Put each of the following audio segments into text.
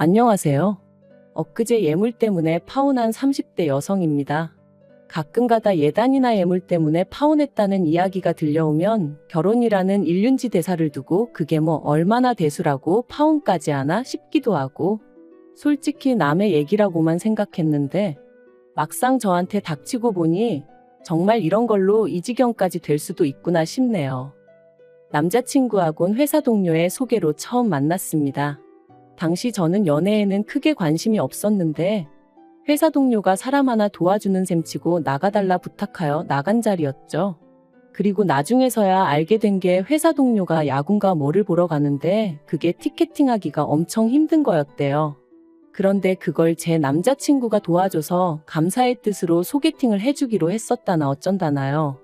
안녕하세요. 엊그제 예물 때문에 파혼한 30대 여성입니다. 가끔가다 예단이나 예물 때문에 파혼했다는 이야기가 들려오면 결혼이라는 일륜지 대사를 두고 그게 뭐 얼마나 대수라고 파혼까지 하나 싶기도 하고, 솔직히 남의 얘기라고만 생각했는데 막상 저한테 닥치고 보니 정말 이런 걸로 이 지경까지 될 수도 있구나 싶네요. 남자친구하고는 회사 동료의 소개로 처음 만났습니다. 당시 저는 연애에는 크게 관심이 없었는데 회사 동료가 사람 하나 도와주는 셈치고 나가달라 부탁하여 나간 자리였죠. 그리고 나중에서야 알게 된 게 회사 동료가 야구인가 뭐를 보러 가는데 그게 티켓팅하기가 엄청 힘든 거였대요. 그런데 그걸 제 남자친구가 도와줘서 감사의 뜻으로 소개팅을 해주기로 했었다나 어쩐다나요.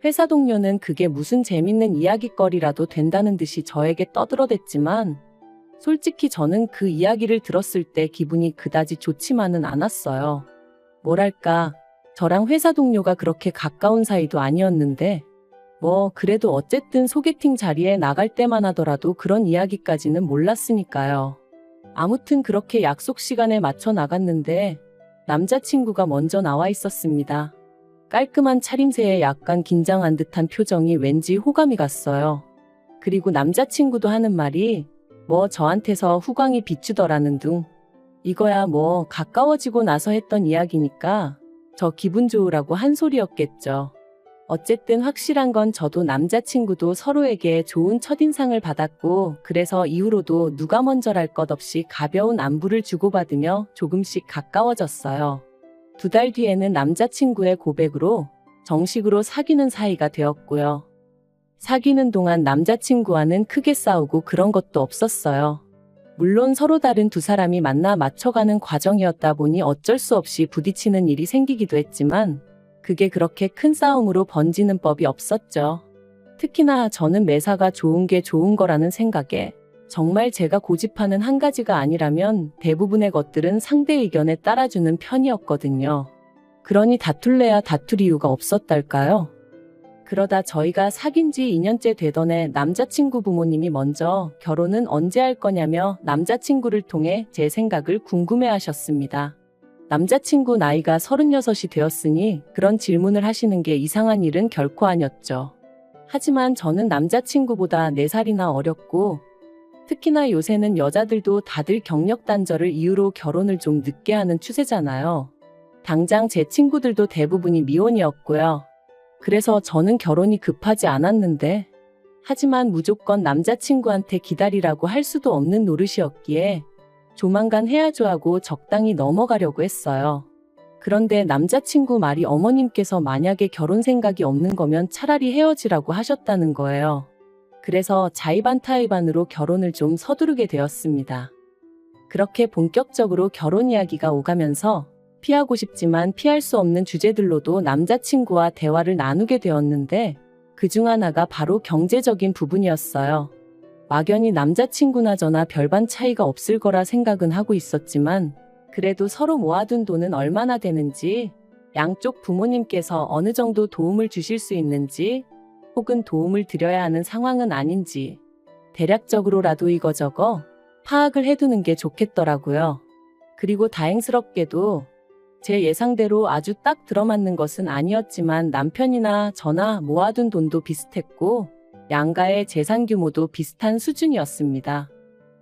회사 동료는 그게 무슨 재밌는 이야깃거리라도 된다는 듯이 저에게 떠들어댔지만 솔직히 저는 그 이야기를 들었을 때 기분이 그다지 좋지만은 않았어요. 뭐랄까, 저랑 회사 동료가 그렇게 가까운 사이도 아니었는데 그래도 어쨌든 소개팅 자리에 나갈 때만 하더라도 그런 이야기까지는 몰랐으니까요. 아무튼 그렇게 약속 시간에 맞춰 나갔는데 남자친구가 먼저 나와 있었습니다. 깔끔한 차림새에 약간 긴장한 듯한 표정이 왠지 호감이 갔어요. 그리고 남자친구도 하는 말이 저한테서 후광이 비추더라는 둥. 이거야 가까워지고 나서 했던 이야기니까 저 기분 좋으라고 한 소리였겠죠. 어쨌든 확실한 건 저도 남자친구도 서로에게 좋은 첫인상을 받았고, 그래서 이후로도 누가 먼저랄 것 없이 가벼운 안부를 주고받으며 조금씩 가까워졌어요. 2달 뒤에는 남자친구의 고백으로 정식으로 사귀는 사이가 되었고요. 사귀는 동안 남자친구와는 크게 싸우고 그런 것도 없었어요. 물론 서로 다른 두 사람이 만나 맞춰가는 과정이었다 보니 어쩔 수 없이 부딪히는 일이 생기기도 했지만 그게 그렇게 큰 싸움으로 번지는 법이 없었죠. 특히나 저는 매사가 좋은 게 좋은 거라는 생각에 정말 제가 고집하는 한 가지가 아니라면 대부분의 것들은 상대 의견에 따라주는 편이었거든요. 그러니 다툴래야 다툴 이유가 없었달까요? 그러다 저희가 사귄 지 2년째 되던 해 남자친구 부모님이 먼저 결혼은 언제 할 거냐며 남자친구를 통해 제 생각을 궁금해하셨습니다. 남자친구 나이가 36이 되었으니 그런 질문을 하시는 게 이상한 일은 결코 아니었죠. 하지만 저는 남자친구보다 4살이나 어렸고, 특히나 요새는 여자들도 다들 경력 단절을 이유로 결혼을 좀 늦게 하는 추세잖아요. 당장 제 친구들도 대부분이 미혼이었고요. 그래서 저는 결혼이 급하지 않았는데, 하지만 무조건 남자친구한테 기다리라고 할 수도 없는 노릇이었기에 조만간 해야죠 하고 적당히 넘어가려고 했어요. 그런데 남자친구 말이 어머님께서 만약에 결혼 생각이 없는 거면 차라리 헤어지라고 하셨다는 거예요. 그래서 자의반타의반으로 결혼을 좀 서두르게 되었습니다. 그렇게 본격적으로 결혼 이야기가 오가면서 피하고 싶지만 피할 수 없는 주제들로도 남자친구와 대화를 나누게 되었는데 그중 하나가 바로 경제적인 부분이었어요. 막연히 남자친구나 저나 별반 차이가 없을 거라 생각은 하고 있었지만 그래도 서로 모아둔 돈은 얼마나 되는지, 양쪽 부모님께서 어느 정도 도움을 주실 수 있는지, 혹은 도움을 드려야 하는 상황은 아닌지 대략적으로라도 이거저거 파악을 해두는 게 좋겠더라고요. 그리고 다행스럽게도 제 예상대로 아주 딱 들어맞는 것은 아니었지만 남편이나 저나 모아둔 돈도 비슷했고 양가의 재산 규모도 비슷한 수준이었습니다.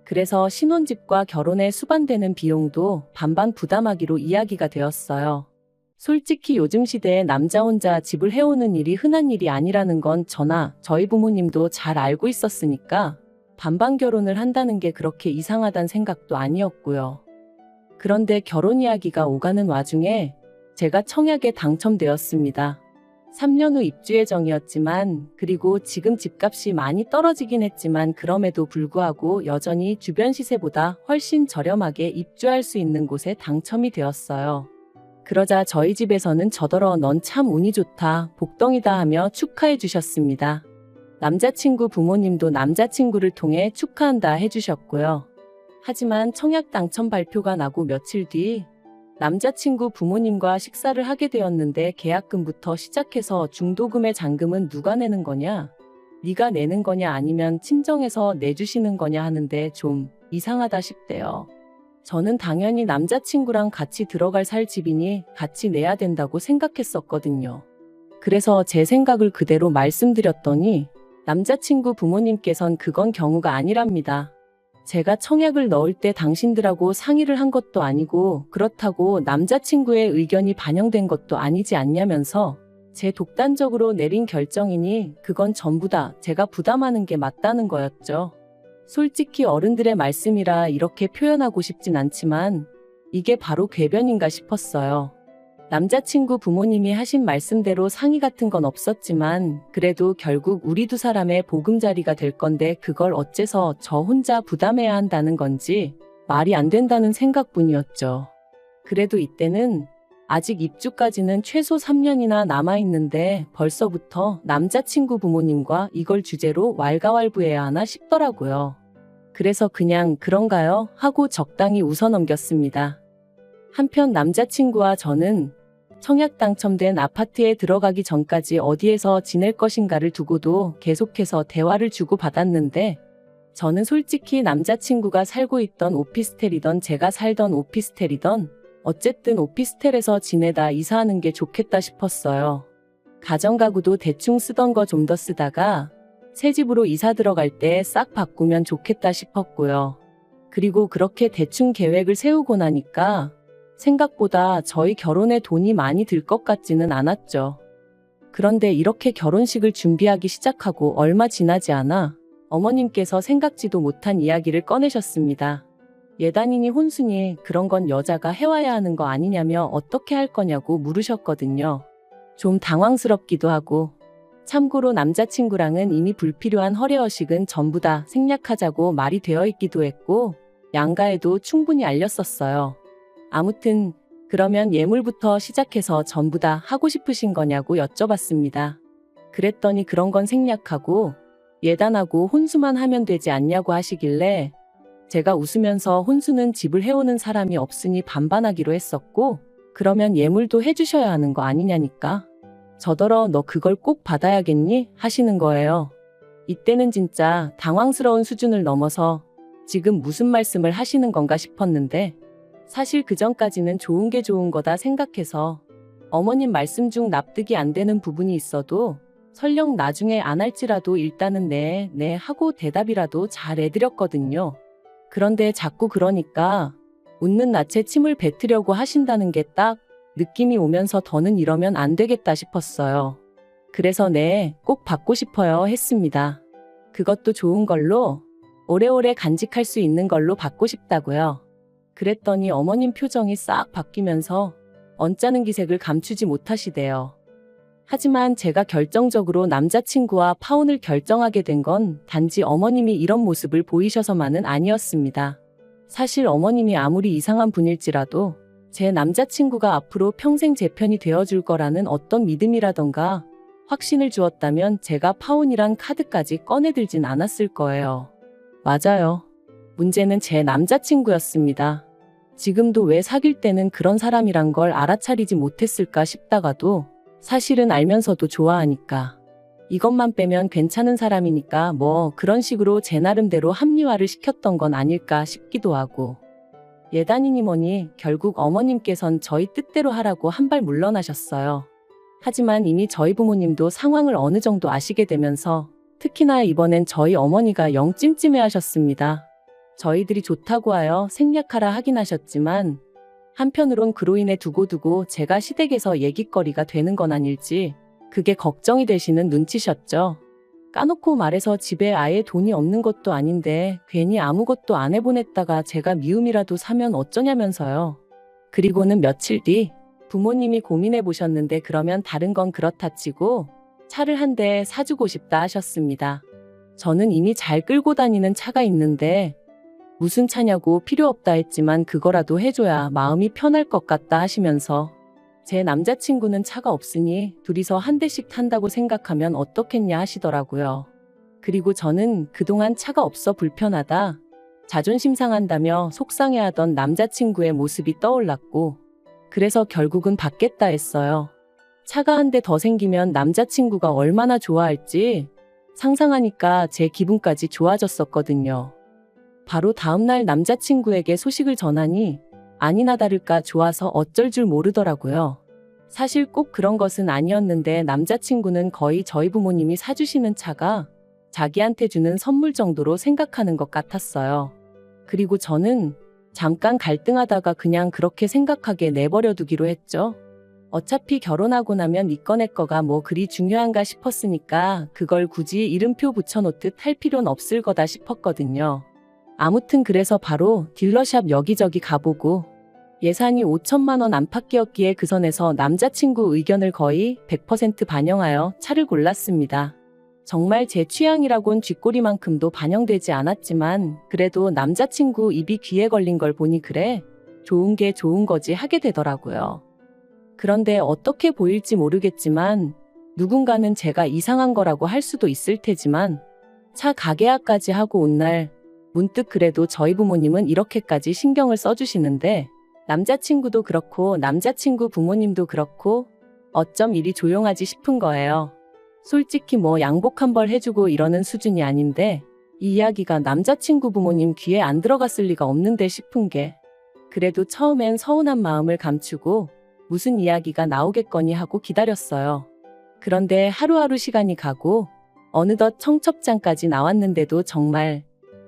그래서 신혼집과 결혼에 수반되는 비용도 반반 부담하기로 이야기가 되었어요. 솔직히 요즘 시대에 남자 혼자 집을 해오는 일이 흔한 일이 아니라는 건 저나 저희 부모님도 잘 알고 있었으니까 반반 결혼을 한다는 게 그렇게 이상하단 생각도 아니었고요. 그런데 결혼 이야기가 오가는 와중에 제가 청약에 당첨되었습니다. 3년 후 입주 예정이었지만, 그리고 지금 집값이 많이 떨어지긴 했지만 그럼에도 불구하고 여전히 주변 시세보다 훨씬 저렴하게 입주할 수 있는 곳에 당첨이 되었어요. 그러자 저희 집에서는 저더러 넌 참 운이 좋다, 복덩이다 하며 축하해 주셨습니다. 남자친구 부모님도 남자친구를 통해 축하한다 해주셨고요. 하지만 청약 당첨 발표가 나고 며칠 뒤 남자친구 부모님과 식사를 하게 되었는데 계약금부터 시작해서 중도금의 잔금은 누가 내는 거냐? 네가 내는 거냐 아니면 친정에서 내주시는 거냐 하는데 좀 이상하다 싶대요. 저는 당연히 남자친구랑 같이 들어갈 살 집이니 같이 내야 된다고 생각했었거든요. 그래서 제 생각을 그대로 말씀드렸더니 남자친구 부모님께선 그건 경우가 아니랍니다. 제가 청약을 넣을 때 당신들하고 상의를 한 것도 아니고 그렇다고 남자친구의 의견이 반영된 것도 아니지 않냐면서 제 독단적으로 내린 결정이니 그건 전부 다 제가 부담하는 게 맞다는 거였죠. 솔직히 어른들의 말씀이라 이렇게 표현하고 싶진 않지만 이게 바로 궤변인가 싶었어요. 남자친구 부모님이 하신 말씀대로 상의 같은 건 없었지만 그래도 결국 우리 두 사람의 보금자리가 될 건데 그걸 어째서 저 혼자 부담해야 한다는 건지 말이 안 된다는 생각뿐이었죠. 그래도 이때는 아직 입주까지는 최소 3년이나 남아있는데 벌써부터 남자친구 부모님과 이걸 주제로 왈가왈부해야 하나 싶더라고요. 그래서 그냥 그런가요? 하고 적당히 웃어넘겼습니다. 한편 남자친구와 저는 청약 당첨된 아파트에 들어가기 전까지 어디에서 지낼 것인가를 두고도 계속해서 대화를 주고받았는데 저는 솔직히 남자친구가 살고 있던 오피스텔이던 제가 살던 오피스텔이던 어쨌든 오피스텔에서 지내다 이사하는 게 좋겠다 싶었어요. 가정가구도 대충 쓰던 거 좀 더 쓰다가 새 집으로 이사 들어갈 때 싹 바꾸면 좋겠다 싶었고요. 그리고 그렇게 대충 계획을 세우고 나니까 생각보다 저희 결혼에 돈이 많이 들 것 같지는 않았죠. 그런데 이렇게 결혼식을 준비하기 시작하고 얼마 지나지 않아 어머님께서 생각지도 못한 이야기를 꺼내셨습니다. 예단이니 혼수니 그런 건 여자가 해와야 하는 거 아니냐며 어떻게 할 거냐고 물으셨거든요. 좀 당황스럽기도 하고 참고로 남자친구랑은 이미 불필요한 허례허식은 전부 다 생략하자고 말이 되어 있기도 했고 양가에도 충분히 알렸었어요. 아무튼 그러면 예물부터 시작해서 전부 다 하고 싶으신 거냐고 여쭤봤습니다. 그랬더니 그런 건 생략하고 예단하고 혼수만 하면 되지 않냐고 하시길래 제가 웃으면서 혼수는 집을 해오는 사람이 없으니 반반하기로 했었고 그러면 예물도 해주셔야 하는 거 아니냐니까. 저더러 너 그걸 꼭 받아야겠니? 하시는 거예요. 이때는 진짜 당황스러운 수준을 넘어서 지금 무슨 말씀을 하시는 건가 싶었는데 사실 그전까지는 좋은 게 좋은 거다 생각해서 어머님 말씀 중 납득이 안 되는 부분이 있어도 설령 나중에 안 할지라도 일단은 네 하고 대답이라도 잘 해드렸거든요. 그런데 자꾸 그러니까 웃는 낯에 침을 뱉으려고 하신다는 게 딱 느낌이 오면서 더는 이러면 안 되겠다 싶었어요. 그래서 네, 꼭 받고 싶어요 했습니다. 그것도 좋은 걸로 오래오래 간직할 수 있는 걸로 받고 싶다고요. 그랬더니 어머님 표정이 싹 바뀌면서 언짢은 기색을 감추지 못하시대요. 하지만 제가 결정적으로 남자친구와 파혼을 결정하게 된 건 단지 어머님이 이런 모습을 보이셔서만은 아니었습니다. 사실 어머님이 아무리 이상한 분일지라도 제 남자친구가 앞으로 평생 제 편이 되어줄 거라는 어떤 믿음이라던가 확신을 주었다면 제가 파혼이란 카드까지 꺼내들진 않았을 거예요. 맞아요. 문제는 제 남자친구였습니다. 지금도 왜 사귈 때는 그런 사람이란 걸 알아차리지 못했을까 싶다가도 사실은 알면서도 좋아하니까. 이것만 빼면 괜찮은 사람이니까 뭐 그런 식으로 제 나름대로 합리화를 시켰던 건 아닐까 싶기도 하고. 예단이니 뭐니 결국 어머님께선 저희 뜻대로 하라고 한 발 물러나셨어요. 하지만 이미 저희 부모님도 상황을 어느 정도 아시게 되면서 특히나 이번엔 저희 어머니가 영 찜찜해 하셨습니다. 저희들이 좋다고 하여 생략하라 하긴 하셨지만 한편으론 그로 인해 두고두고 제가 시댁에서 얘기거리가 되는 건 아닐지 그게 걱정이 되시는 눈치셨죠. 까놓고 말해서 집에 아예 돈이 없는 것도 아닌데 괜히 아무것도 안 해보냈다가 제가 미움이라도 사면 어쩌냐면서요. 그리고는 며칠 뒤 부모님이 고민해 보셨는데 그러면 다른 건 그렇다 치고 차를 한 대 사주고 싶다 하셨습니다. 저는 이미 잘 끌고 다니는 차가 있는데 무슨 차냐고 필요 없다 했지만 그거라도 해줘야 마음이 편할 것 같다 하시면서 제 남자친구는 차가 없으니 둘이서 한 대씩 탄다고 생각하면 어떻겠냐 하시더라고요. 그리고 저는 그동안 차가 없어 불편하다, 자존심 상한다며 속상해하던 남자친구의 모습이 떠올랐고 그래서 결국은 받겠다 했어요. 차가 한 대 더 생기면 남자친구가 얼마나 좋아할지 상상하니까 제 기분까지 좋아졌었거든요. 바로 다음날 남자친구에게 소식을 전하니 아니나 다를까 좋아서 어쩔 줄 모르더라고요. 사실 꼭 그런 것은 아니었는데 남자친구는 거의 저희 부모님이 사주시는 차가 자기한테 주는 선물 정도로 생각하는 것 같았어요. 그리고 저는 잠깐 갈등하다가 그냥 그렇게 생각하게 내버려 두기로 했죠. 어차피 결혼하고 나면 이거 내 거가 뭐 그리 중요한가 싶었으니까 그걸 굳이 이름표 붙여놓듯 할 필요는 없을 거다 싶었거든요. 아무튼 그래서 바로 딜러샵 여기저기 가보고 예산이 5천만 원 안팎이었기에 그 선에서 남자친구 의견을 거의 100% 반영하여 차를 골랐습니다. 정말 제 취향이라곤 쥐꼬리만큼도 반영되지 않았지만 그래도 남자친구 입이 귀에 걸린 걸 보니 그래, 좋은 게 좋은 거지 하게 되더라고요. 그런데 어떻게 보일지 모르겠지만 누군가는 제가 이상한 거라고 할 수도 있을 테지만 차 가게화까지 하고 온 날 문득 그래도 저희 부모님은 이렇게까지 신경을 써주시는데 남자친구도 그렇고 남자친구 부모님도 그렇고 어쩜 이리 조용하지 싶은 거예요. 솔직히 뭐 양복 한 벌 해주고 이러는 수준이 아닌데 이 이야기가 남자친구 부모님 귀에 안 들어갔을 리가 없는데 싶은 게 그래도 처음엔 서운한 마음을 감추고 무슨 이야기가 나오겠거니 하고 기다렸어요. 그런데 하루하루 시간이 가고 어느덧 청첩장까지 나왔는데도 정말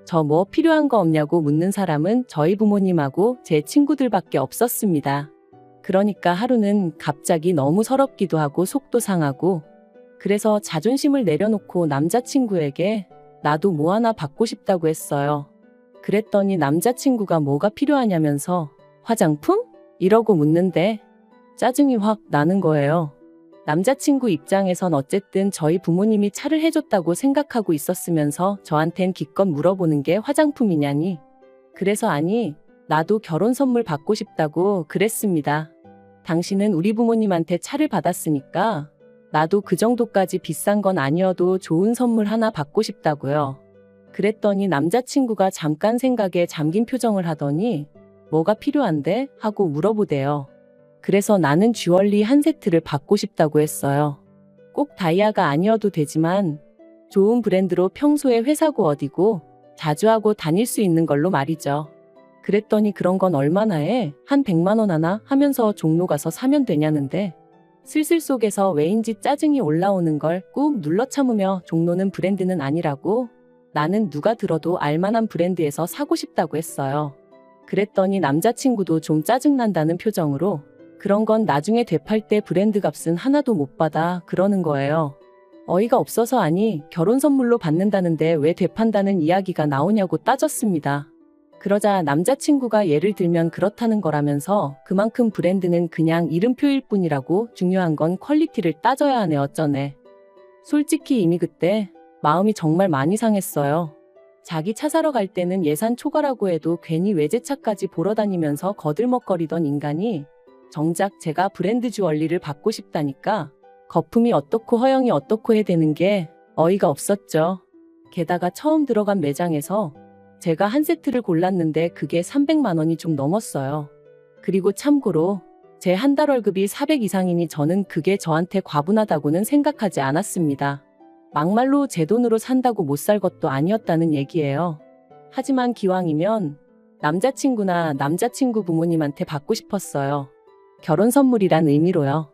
저 뭐 필요한 거 없냐고 묻는 사람은 저희 부모님하고 제 친구들밖에 없었습니다. 그러니까 하루는 갑자기 너무 서럽기도 하고 속도 상하고 그래서 자존심을 내려놓고 남자친구에게 나도 뭐 하나 받고 싶다고 했어요. 그랬더니 남자친구가 뭐가 필요하냐면서 화장품? 이러고 묻는데 짜증이 확 나는 거예요. 남자친구 입장에선 어쨌든 저희 부모님이 차를 해줬다고 생각하고 있었으면서 저한텐 기껏 물어보는 게 화장품이냐니. 그래서 아니, 나도 결혼 선물 받고 싶다고 그랬습니다. 당신은 우리 부모님한테 차를 받았으니까 나도 그 정도까지 비싼 건 아니어도 좋은 선물 하나 받고 싶다고요. 그랬더니 남자친구가 잠깐 생각에 잠긴 표정을 하더니 뭐가 필요한데? 하고 물어보대요. 그래서 나는 주얼리 한 세트를 받고 싶다고 했어요. 꼭 다이아가 아니어도 되지만 좋은 브랜드로 평소에 회사고 어디고 자주 하고 다닐 수 있는 걸로 말이죠. 그랬더니 그런 건 얼마나 해? 한 100만 원 하나? 하면서 종로 가서 사면 되냐는데 슬슬 속에서 왜인지 짜증이 올라오는 걸 꾹 눌러 참으며 종로는 브랜드는 아니라고 나는 누가 들어도 알만한 브랜드에서 사고 싶다고 했어요. 그랬더니 남자친구도 좀 짜증난다는 표정으로 그런 건 나중에 되팔 때 브랜드 값은 하나도 못 받아 그러는 거예요. 어이가 없어서 아니 결혼 선물로 받는다는데 왜 되판다는 이야기가 나오냐고 따졌습니다. 그러자 남자친구가 예를 들면 그렇다는 거라면서 그만큼 브랜드는 그냥 이름표일 뿐이라고 중요한 건 퀄리티를 따져야 하네 어쩌네. 솔직히 이미 그때 마음이 정말 많이 상했어요. 자기 차 사러 갈 때는 예산 초과라고 해도 괜히 외제차까지 보러 다니면서 거들먹거리던 인간이 정작 제가 브랜드 주얼리를 받고 싶다니까 거품이 어떻고 허영이 어떻고 해대는 게 어이가 없었죠. 게다가 처음 들어간 매장에서 제가 한 세트를 골랐는데 그게 300만 원이 좀 넘었어요. 그리고 참고로 제 한 달 월급이 400 이상이니 저는 그게 저한테 과분하다고는 생각하지 않았습니다. 막말로 제 돈으로 산다고 못 살 것도 아니었다는 얘기예요. 하지만 기왕이면 남자친구나 남자친구 부모님한테 받고 싶었어요. 결혼 선물이란 의미로요.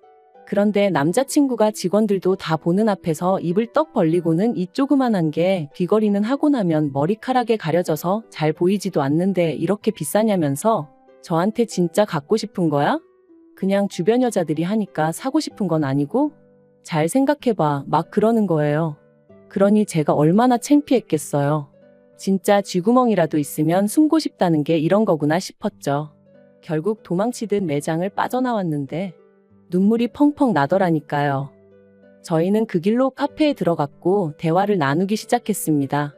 그런데 남자친구가 직원들도 다 보는 앞에서 입을 떡 벌리고는 이 조그만한 게 귀걸이는 하고 나면 머리카락에 가려져서 잘 보이지도 않는데 이렇게 비싸냐면서 저한테 진짜 갖고 싶은 거야? 그냥 주변 여자들이 하니까 사고 싶은 건 아니고? 잘 생각해봐 막 그러는 거예요. 그러니 제가 얼마나 창피했겠어요. 진짜 쥐구멍이라도 있으면 숨고 싶다는 게 이런 거구나 싶었죠. 결국 도망치듯 매장을 빠져나왔는데 눈물이 펑펑 나더라니까요. 저희는 그 길로 카페에 들어갔고 대화를 나누기 시작했습니다.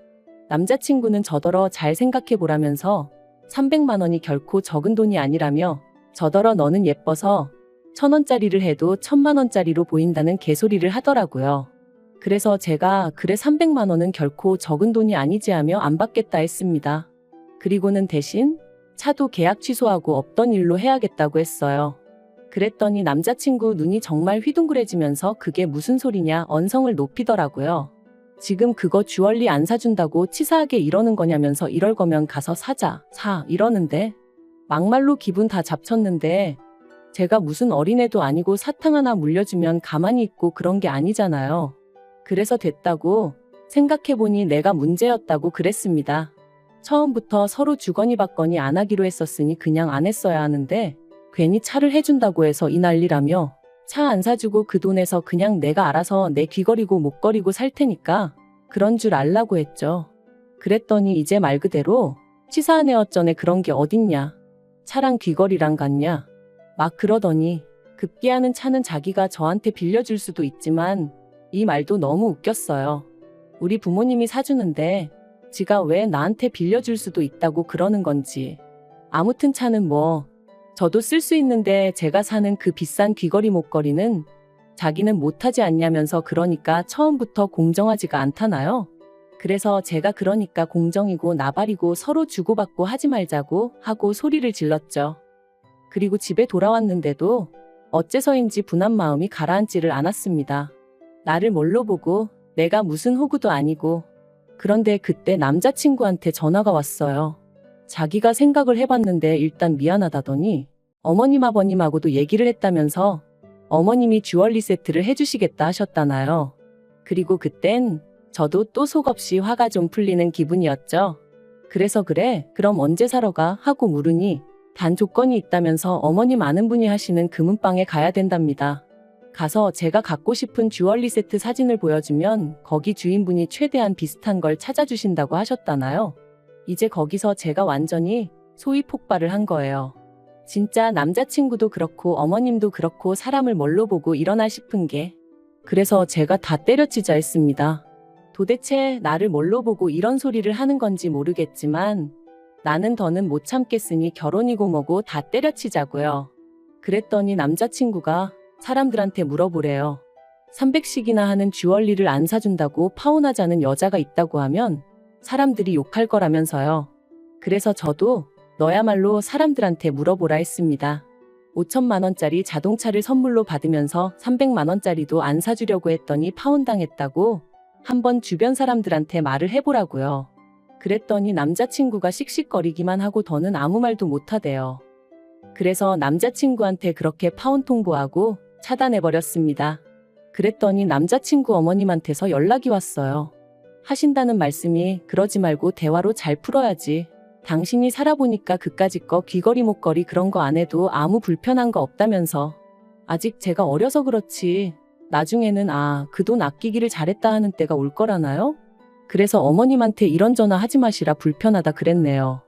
남자친구는 저더러 잘 생각해보라면서 300만 원이 결코 적은 돈이 아니라며 저더러 너는 예뻐서 1,000원짜리를 해도 1,000만 원짜리로 보인다는 개소리를 하더라고요. 그래서 제가 그래 300만 원은 결코 적은 돈이 아니지 하며 안 받겠다 했습니다. 그리고는 대신 차도 계약 취소하고 없던 일로 해야겠다고 했어요. 그랬더니 남자친구 눈이 정말 휘둥그레지면서 그게 무슨 소리냐 언성을 높이더라고요. 지금 그거 주얼리 안 사준다고 치사하게 이러는 거냐면서 이럴 거면 가서 사 이러는데 막말로 기분 다 잡쳤는데 제가 무슨 어린애도 아니고 사탕 하나 물려주면 가만히 있고 그런 게 아니잖아요. 그래서 됐다고 생각해보니 내가 문제였다고 그랬습니다. 처음부터 서로 주거니 받거니 안 하기로 했었으니 그냥 안 했어야 하는데 괜히 차를 해준다고 해서 이 난리라며 차 안 사주고 그 돈에서 그냥 내가 알아서 내 귀걸이고 목걸이고 살 테니까 그런 줄 알라고 했죠. 그랬더니 이제 말 그대로 치사한 애 어쩌네 그런 게 어딨냐. 차랑 귀걸이랑 같냐. 막 그러더니 급기야는 차는 자기가 저한테 빌려줄 수도 있지만 이 말도 너무 웃겼어요. 우리 부모님이 사주는데 지가 왜 나한테 빌려줄 수도 있다고 그러는 건지. 아무튼 차는 뭐 저도 쓸 수 있는데 제가 사는 그 비싼 귀걸이 목걸이는 자기는 못하지 않냐면서 그러니까 처음부터 공정하지가 않다나요? 그래서 제가 그러니까 공정이고 나발이고 서로 주고받고 하지 말자고 하고 소리를 질렀죠. 그리고 집에 돌아왔는데도 어째서인지 분한 마음이 가라앉지를 않았습니다. 나를 뭘로 보고 내가 무슨 호구도 아니고. 그런데 그때 남자친구한테 전화가 왔어요. 자기가 생각을 해봤는데 일단 미안하다더니 어머님 아버님하고도 얘기를 했다면서 어머님이 주얼리 세트를 해주시겠다 하셨다나요. 그리고 그땐 저도 또 속없이 화가 좀 풀리는 기분이었죠. 그래서 그래 그럼 언제 사러 가 하고 물으니 단 조건이 있다면서 어머님 아는 분이 하시는 금은방에 가야 된답니다. 가서 제가 갖고 싶은 주얼리 세트 사진을 보여주면 거기 주인분이 최대한 비슷한 걸 찾아주신다고 하셨다나요. 이제 거기서 제가 완전히 소위 폭발을 한 거예요. 진짜 남자친구도 그렇고 어머님도 그렇고 사람을 뭘로 보고 이러나 싶은 게. 그래서 제가 다 때려치자 했습니다. 도대체 나를 뭘로 보고 이런 소리를 하는 건지 모르겠지만 나는 더는 못 참겠으니 결혼이고 뭐고 다 때려치자고요. 그랬더니 남자친구가 사람들한테 물어보래요. 300씩이나 하는 주얼리를 안 사준다고 파혼하자는 여자가 있다고 하면 사람들이 욕할 거라면서요. 그래서 저도 너야말로 사람들한테 물어보라 했습니다. 5천만 원짜리 자동차를 선물로 받으면서 300만 원짜리도 안 사주려고 했더니 파혼당했다고 한번 주변 사람들한테 말을 해보라고요. 그랬더니 남자친구가 씩씩거리기만 하고 더는 아무 말도 못하대요. 그래서 남자친구한테 그렇게 파혼 통보하고 차단해버렸습니다. 그랬더니 남자친구 어머님한테서 연락이 왔어요. 하신다는 말씀이 그러지 말고 대화로 잘 풀어야지. 당신이 살아보니까 그까짓 거 귀걸이 목걸이 그런 거 안 해도 아무 불편한 거 없다면서. 아직 제가 어려서 그렇지 나중에는 그 돈 아끼기를 잘했다 하는 때가 올 거라나요? 그래서 어머님한테 이런 전화 하지 마시라 불편하다 그랬네요.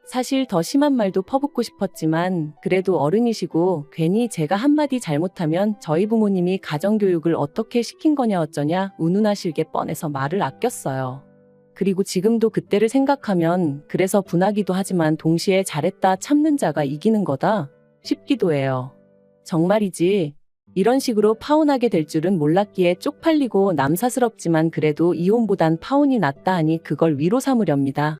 사실 더 심한 말도 퍼붓고 싶었지만 그래도 어른이시고 괜히 제가 한마디 잘못하면 저희 부모님이 가정교육을 어떻게 시킨 거냐 어쩌냐 운운하실 게 뻔해서 말을 아꼈어요. 그리고 지금도 그때를 생각하면 그래서 분하기도 하지만 동시에 잘했다 참는 자가 이기는 거다 싶기도 해요. 정말이지 이런 식으로 파혼하게 될 줄은 몰랐기에 쪽팔리고 남사스럽지만 그래도 이혼보단 파혼이 낫다 하니 그걸 위로 삼으렵니다.